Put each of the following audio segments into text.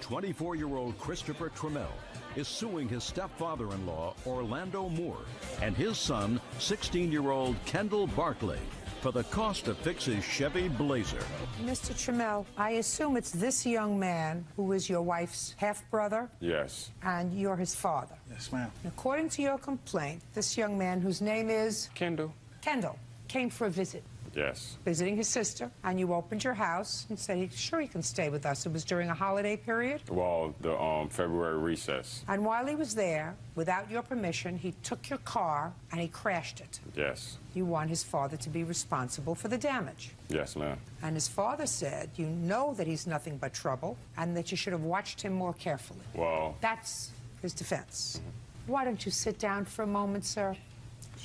24-year-old Christopher Trammell is suing his stepfather-in-law, Orlando Moore, and his son, 16-year-old Kendall Barkley, for the cost to fix his Chevy Blazer. Mr. Trammell, I assume it's this young man who is your wife's half-brother? Yes. And you're his father? Yes, ma'am. According to your complaint, this young man, whose name is? Kendall. Kendall, came for a visit. Yes. Visiting his sister, and you opened your house and said, sure, he can stay with us. It was during a holiday period? Well, the February recess. And while he was there, without your permission, he took your car and he crashed it. Yes. You want his father to be responsible for the damage. Yes, ma'am. And his father said, you know that he's nothing but trouble and that you should have watched him more carefully. Well... That's his defense. Why don't you sit down for a moment, sir?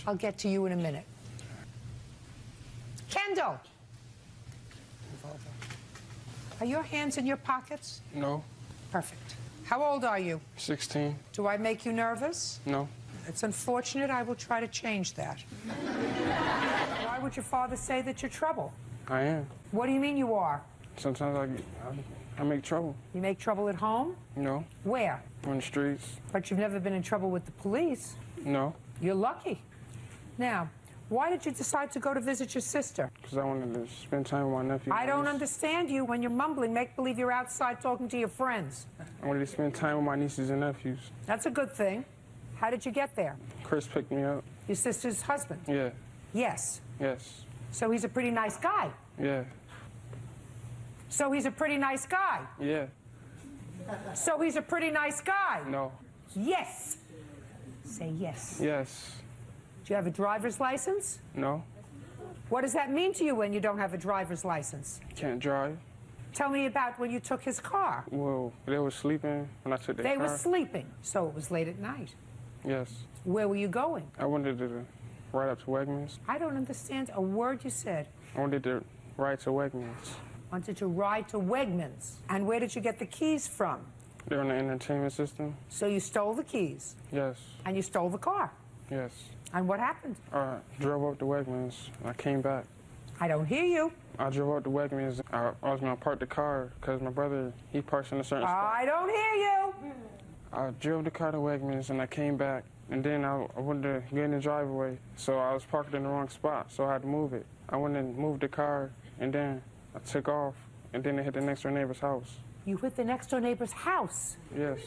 I'll get to you in a minute. Kendall! Are your hands in your pockets? No. Perfect. How old are you? 16. Do I make you nervous? No. It's unfortunate. I will try to change that. Why would your father say that you're trouble? I am. What do you mean you are? Sometimes I make trouble. You make trouble at home? No. Where? On the streets. But you've never been in trouble with the police. No. You're lucky. Now, why did you decide to go to visit your sister? Because I wanted to spend time with my nephew. I don't understand you when you're mumbling. Make believe you're outside talking to your friends. I wanted to spend time with my nieces and nephews. That's a good thing. How did you get there? Chris picked me up. Your sister's husband? Yeah. Yes. Yes. So he's a pretty nice guy? Yeah. So he's a pretty nice guy? Yeah. So he's a pretty nice guy? No. Yes. Say yes. Yes. Do you have a driver's license? No. What does that mean to you when you don't have a driver's license? Can't drive. Tell me about when you took his car. Well, they were sleeping when I took their car. They were sleeping, so it was late at night. Yes. Where were you going? I wanted to ride up to Wegmans. I don't understand a word you said. I wanted to ride to Wegmans. Wanted to ride to Wegmans. And where did you get the keys from? They're in the entertainment system. So you stole the keys? Yes. And you stole the car? Yes. And what happened? I drove up to Wegmans, and I came back. I don't hear you. I drove up to Wegmans. I was going to park the car because my brother, he parks in a certain spot. I don't hear you. I drove the car to Wegmans, and I came back. And then I wanted to get in the driveway, so I was parked in the wrong spot, so I had to move it. I went and moved the car, and then I took off, and then I hit the next door neighbor's house. You hit the next door neighbor's house? Yes.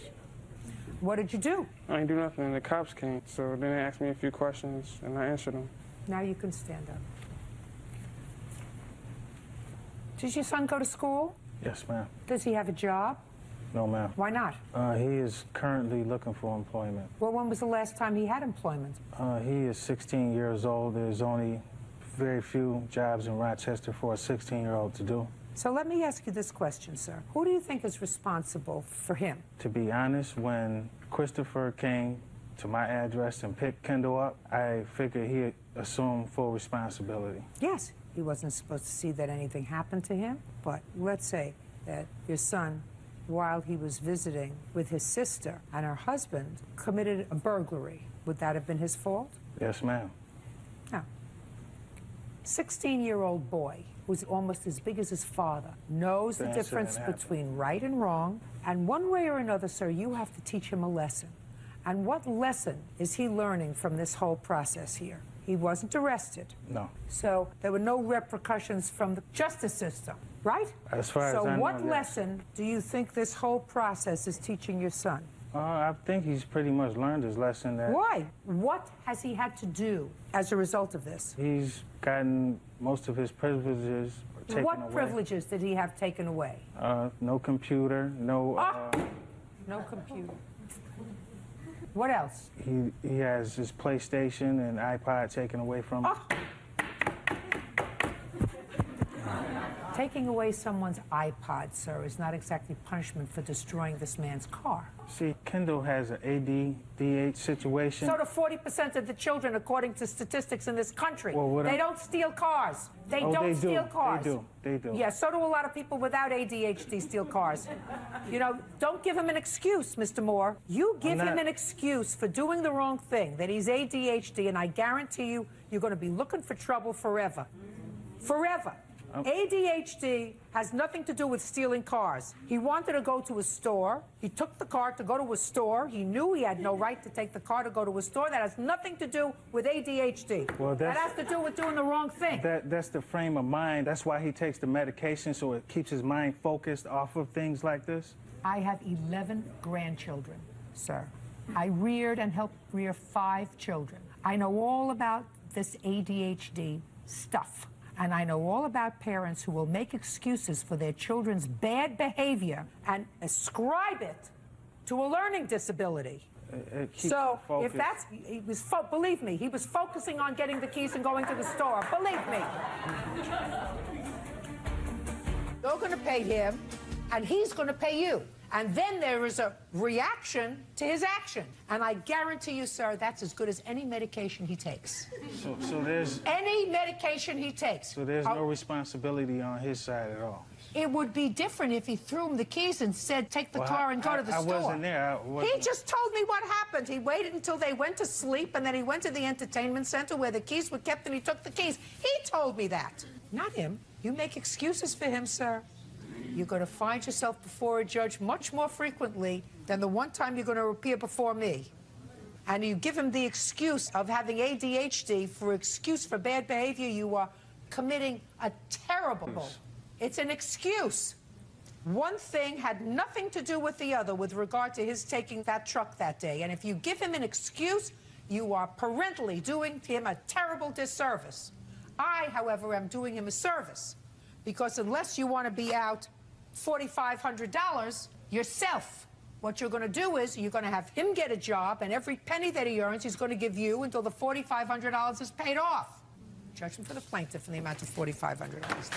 What did you do? I didn't do nothing, and the cops came, so then they asked me a few questions, and I answered them. Now you can stand up. Does your son go to school? Yes, ma'am. Does he have a job? No, ma'am. Why not? He is currently looking for employment. Well, when was the last time he had employment? He is 16 years old. There's only very few jobs in Rochester for a 16-year-old to do. So let me ask you this question, sir. Who do you think is responsible for him? To be honest, when Christopher came to my address and picked Kendall up, I figured he assumed full responsibility. Yes, he wasn't supposed to see that anything happened to him, but let's say that your son, while he was visiting with his sister and her husband, committed a burglary. Would that have been his fault? Yes, ma'am. No. 16-year-old boy who's almost as big as his father knows the difference between right and wrong, and one way or another, sir, you have to teach him a lesson. And what lesson is he learning from this whole process here? He wasn't arrested. No. So there were no repercussions from the justice system, right? As far as I know, so what yes. lesson do you think this whole process is teaching your son? I think he's pretty much learned his lesson. That Why? What has he had to do as a result of this? He's gotten most of his privileges taken away. What privileges did he have taken away? No computer, no... No computer. What else? He has his PlayStation and iPod taken away from him. Taking away someone's iPod, sir, is not exactly punishment for destroying this man's car. See, Kendall has an ADDH situation. So do 40% of the children, according to statistics in this country. Well, they don't steal cars. They don't steal cars. They do. Yeah, so do a lot of people without ADHD steal cars. You know, don't give him an excuse, Mr. Moore. You give him an excuse for doing the wrong thing, that he's ADHD, and I guarantee you, you're going to be looking for trouble forever. Forever. ADHD has nothing to do with stealing cars. He wanted to go to a store. He took the car to go to a store. He knew he had no right to take the car to go to a store. That has nothing to do with ADHD. Well, that has to do with doing the wrong thing. That's the frame of mind. That's why he takes the medication, so it keeps his mind focused off of things like this. I have 11 grandchildren, sir. I reared and helped rear 5 children. I know all about this ADHD stuff. And I know all about parents who will make excuses for their children's bad behavior and ascribe it to a learning disability. So if that's, believe me, he was focusing on getting the keys and going to the store. Believe me. You're going to pay him, and he's going to pay you. And then there is a reaction to his action. And I guarantee you, sir, that's as good as any medication he takes. So there's... Any medication he takes. So there's no responsibility on his side at all? It would be different if he threw him the keys and said, take the car and go to the store. I wasn't there. He just told me what happened. He waited until they went to sleep, and then he went to the entertainment center where the keys were kept, and he took the keys. He told me that. Not him. You make excuses for him, sir. You're going to find yourself before a judge much more frequently than the one time you're going to appear before me. And you give him the excuse of having ADHD for excuse for bad behavior, you are committing a terrible... It's an excuse. One thing had nothing to do with the other with regard to his taking that truck that day. And if you give him an excuse, you are parentally doing him a terrible disservice. I, however, am doing him a service. Because unless you want to be out $4,500 yourself, what you're going to do is you're going to have him get a job, and every penny that he earns he's going to give you until the $4,500 is paid off. Judgment for the plaintiff in the amount of $4,500. That's